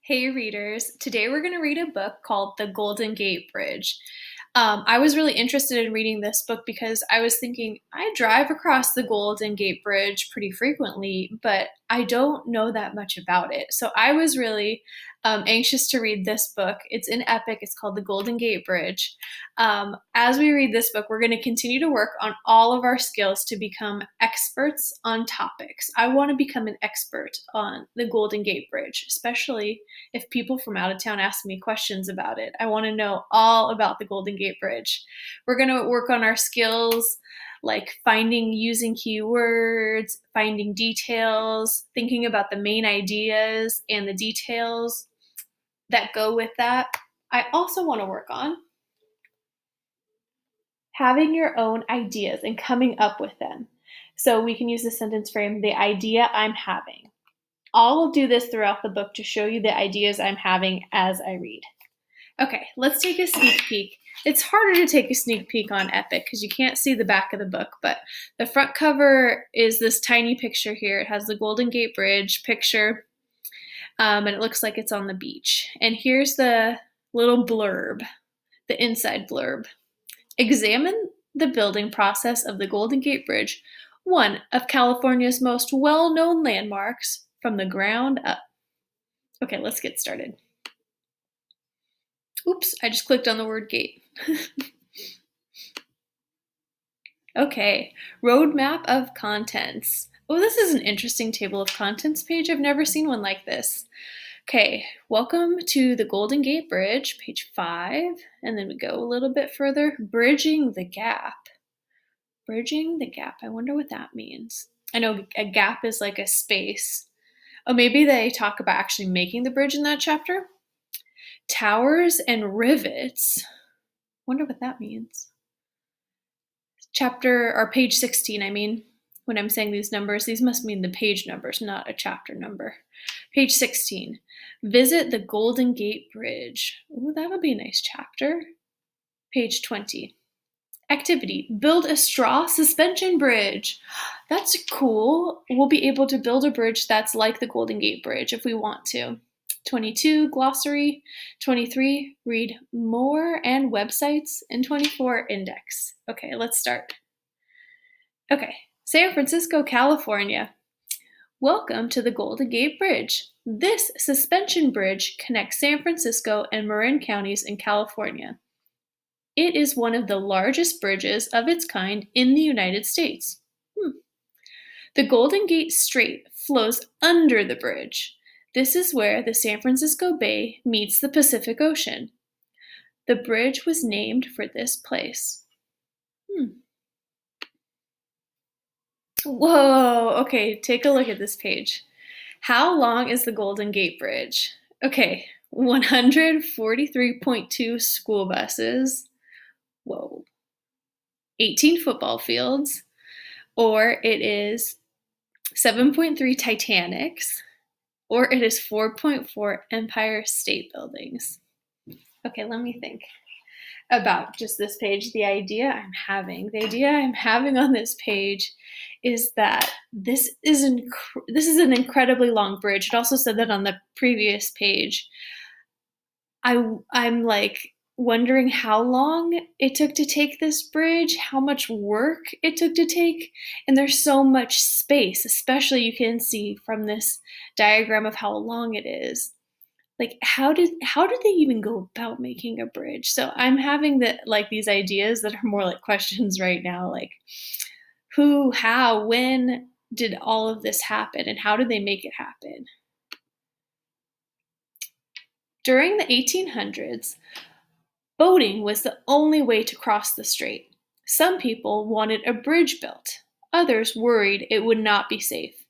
Hey readers, today we're going to read a book called The Golden Gate Bridge. I was really interested in reading this book because I was thinking I drive across the Golden Gate Bridge pretty frequently, but I don't know that much about it. So I was really anxious to read this book. It's in Epic, it's called The Golden Gate Bridge. As we read this book, we're going to continue to work on all of our skills to become experts on topics. I want to become an expert on the Golden Gate Bridge, especially if people from out of town ask me questions about it. I want to know all about the Golden Gate Bridge. We're going to work on our skills like using keywords, finding details, thinking about the main ideas and the details that go with that. I also want to work on having your own ideas and coming up with them. So we can use the sentence frame, the idea I'm having. I'll do this throughout the book to show you the ideas I'm having as I read. Okay, let's take a sneak peek. It's harder to take a sneak peek on Epic because you can't see the back of the book, but the front cover is this tiny picture here. It has the Golden Gate Bridge picture, and it looks like it's on the beach. And here's the little blurb, the inside blurb. Examine the building process of the Golden Gate Bridge, one of California's most well-known landmarks, from the ground up. Okay, let's get started. Oops, I just clicked on the word gate. Okay, roadmap of contents. Oh, this is an interesting table of contents page. I've never seen one like this. Okay, welcome to the Golden Gate Bridge, page 5, and then we go a little bit further. Bridging the gap. Bridging the gap. I wonder what that means. I know a gap is like a space. Oh, maybe they talk about actually making the bridge in that chapter. Towers and rivets. Wonder what that means. Page 16, I mean. When I'm saying these numbers, these must mean the page numbers, not a chapter number. Page 16. Visit the Golden Gate Bridge. Ooh, that'll be a nice chapter. Page 20. Activity. Build a straw suspension bridge. That's cool. We'll be able to build a bridge that's like the Golden Gate Bridge if we want to. 22, glossary. 23, read more and websites. And 24, index. Okay, let's start. Okay, San Francisco, California. Welcome to the Golden Gate Bridge. This suspension bridge connects San Francisco and Marin counties in California. It is one of the largest bridges of its kind in the United States. The Golden Gate Strait flows under the bridge. This is where the San Francisco Bay meets the Pacific Ocean. The bridge was named for this place. Whoa, okay, take a look at this page. How long is the Golden Gate Bridge? Okay, 143.2 school buses. Whoa. 18 football fields. Or it is 7.3 Titanics. Or it is 4.4 Empire State Buildings. Okay, let me think about just this page. The idea I'm having on this page is that this is an incredibly long bridge. It also said that on the previous page. I'm like wondering how long it took to take this bridge, how much work it took to take, and there's so much space, especially you can see from this diagram of how long it is. Like how did they even go about making a bridge? So I'm having these ideas that are more like questions right now, like who, how, when did all of this happen and how did they make it happen? During the 1800s, boating was the only way to cross the strait. Some people wanted a bridge built. Others worried it would not be safe.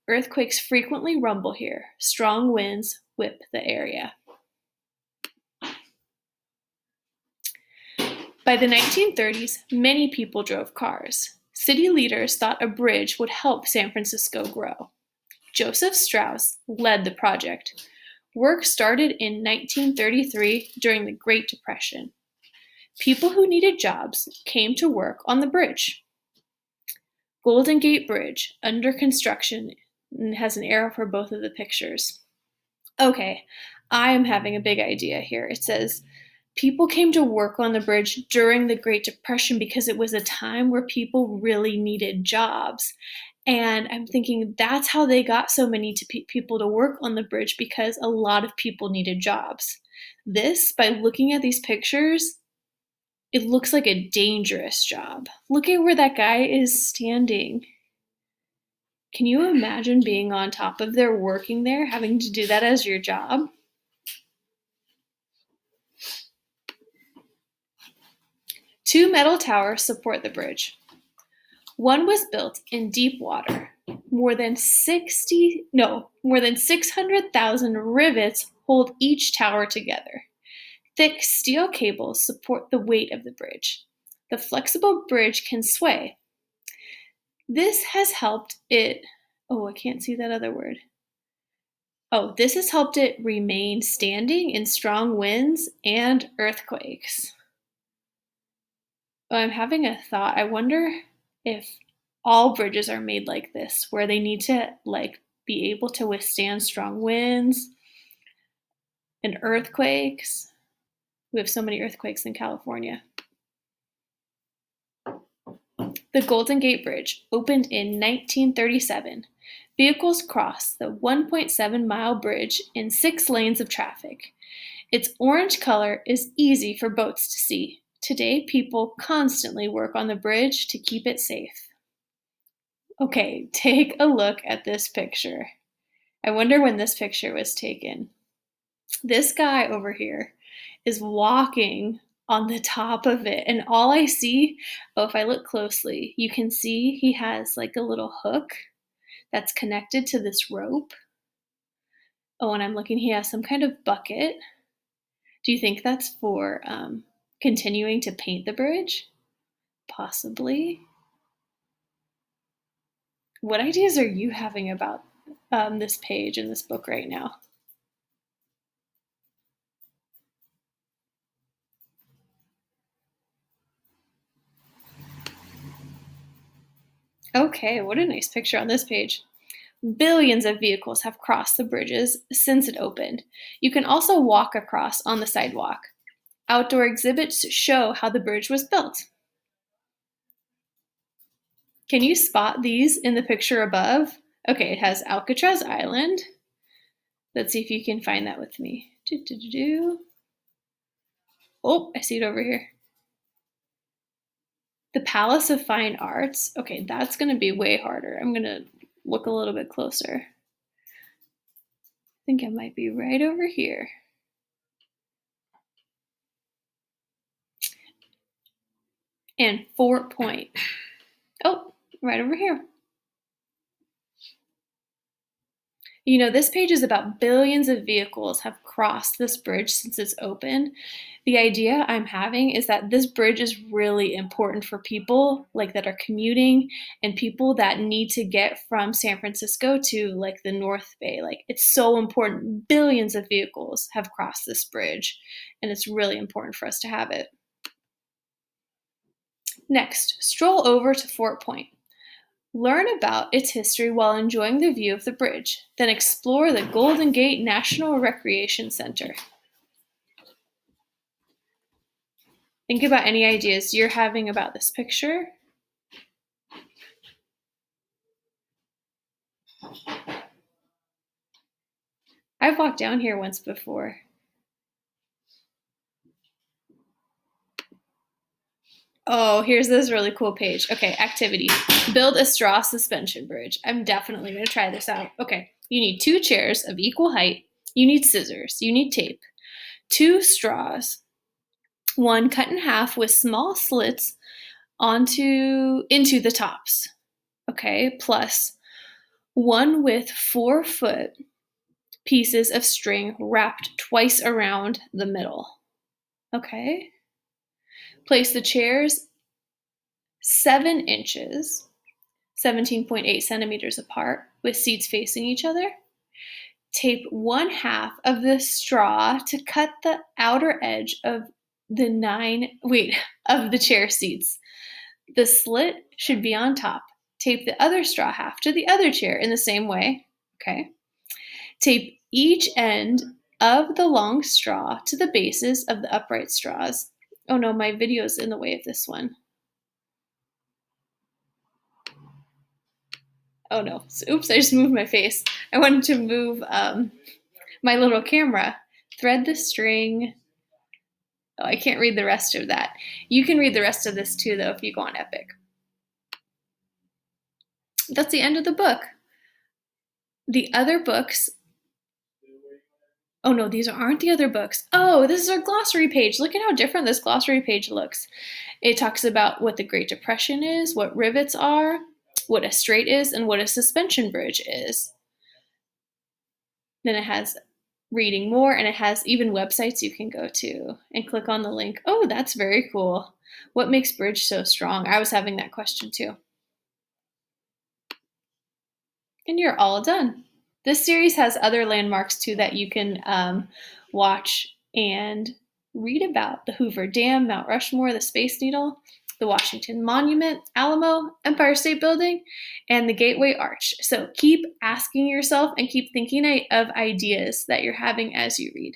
Earthquakes frequently rumble here. Strong winds whip the area. By the 1930s, many people drove cars. City leaders thought a bridge would help San Francisco grow. Joseph Strauss led the project. Work started in 1933 during the Great Depression. People who needed jobs came to work on the bridge. Golden Gate Bridge, under construction, and has an arrow for both of the pictures. Okay, I am having a big idea here. It says, people came to work on the bridge during the Great Depression because it was a time where people really needed jobs. And I'm thinking that's how they got so many people to work on the bridge, because a lot of people needed jobs. This, by looking at these pictures, it looks like a dangerous job. Look at where that guy is standing. Can you imagine being on top of there, working there, having to do that as your job? Two metal towers support the bridge. One was built in deep water. More than 600,000 rivets hold each tower together. Thick steel cables support the weight of the bridge. The flexible bridge can sway. This has helped it, I can't see that other word. This has helped it remain standing in strong winds and earthquakes. I'm having a thought. I wonder if all bridges are made like this, where they need to be able to withstand strong winds and earthquakes. We have so many earthquakes in California. The Golden Gate Bridge opened in 1937. Vehicles cross the 1.7-mile bridge in 6 lanes of traffic. Its orange color is easy for boats to see. Today, people constantly work on the bridge to keep it safe. Okay, take a look at this picture. I wonder when this picture was taken. This guy over here is walking on the top of it, and all I see, if I look closely, you can see he has like a little hook that's connected to this rope. And I'm looking, he has some kind of bucket. Do you think that's for continuing to paint the bridge? Possibly. What ideas are you having about this page in this book right now? Okay, what a nice picture on this page. Billions of vehicles have crossed the bridges since it opened. You can also walk across on the sidewalk. Outdoor exhibits show how the bridge was built. Can you spot these in the picture above? Okay, it has Alcatraz Island. Let's see if you can find that with me. Oh, I see it over here. The Palace of Fine Arts. Okay, that's going to be way harder. I'm going to look a little bit closer. I think it might be right over here. And Fort Point. Oh, right over here. You know, this page is about billions of vehicles have crossed this bridge since it's opened. The idea I'm having is that this bridge is really important for people that are commuting and people that need to get from San Francisco to the North Bay. It's so important. Billions of vehicles have crossed this bridge, and it's really important for us to have it. Next, stroll over to Fort Point. Learn about its history while enjoying the view of the bridge. Then explore the Golden Gate National Recreation Center. Think about any ideas you're having about this picture. I've walked down here once before. Oh, here's this really cool page. Okay, activity. Build a straw suspension bridge. I'm definitely going to try this out. Okay, you need 2 chairs of equal height. You need scissors. You need tape. 2 straws. 1 cut in half with small slits into the tops. Okay, plus 1 with 4-foot pieces of string wrapped twice around the middle. Okay. Place the chairs 7 inches, 17.8 centimeters apart, with seats facing each other. Tape 1/2 of the straw to cut the outer edge of the chair seats. The slit should be on top. Tape the other straw half to the other chair in the same way. Okay. Tape each end of the long straw to the bases of the upright straws. Oh no, my video's in the way of this one. Oh no, oops, I just moved my face. I wanted to move my little camera. Thread the string. Oh, I can't read the rest of that. You can read the rest of this too, though, if you go on Epic. That's the end of the book. The other books. Oh no, these aren't the other books. Oh, this is our glossary page. Look at how different this glossary page looks. It talks about what the Great Depression is, what rivets are, what a strait is, and what a suspension bridge is. Then it has reading more, and it has even websites you can go to and click on the link. Oh, that's very cool. What makes bridge so strong? I was having that question too. And you're all done. This series has other landmarks too that you can watch and read about: the Hoover Dam, Mount Rushmore, the Space Needle, the Washington Monument, Alamo, Empire State Building, and the Gateway Arch. So keep asking yourself and keep thinking of ideas that you're having as you read.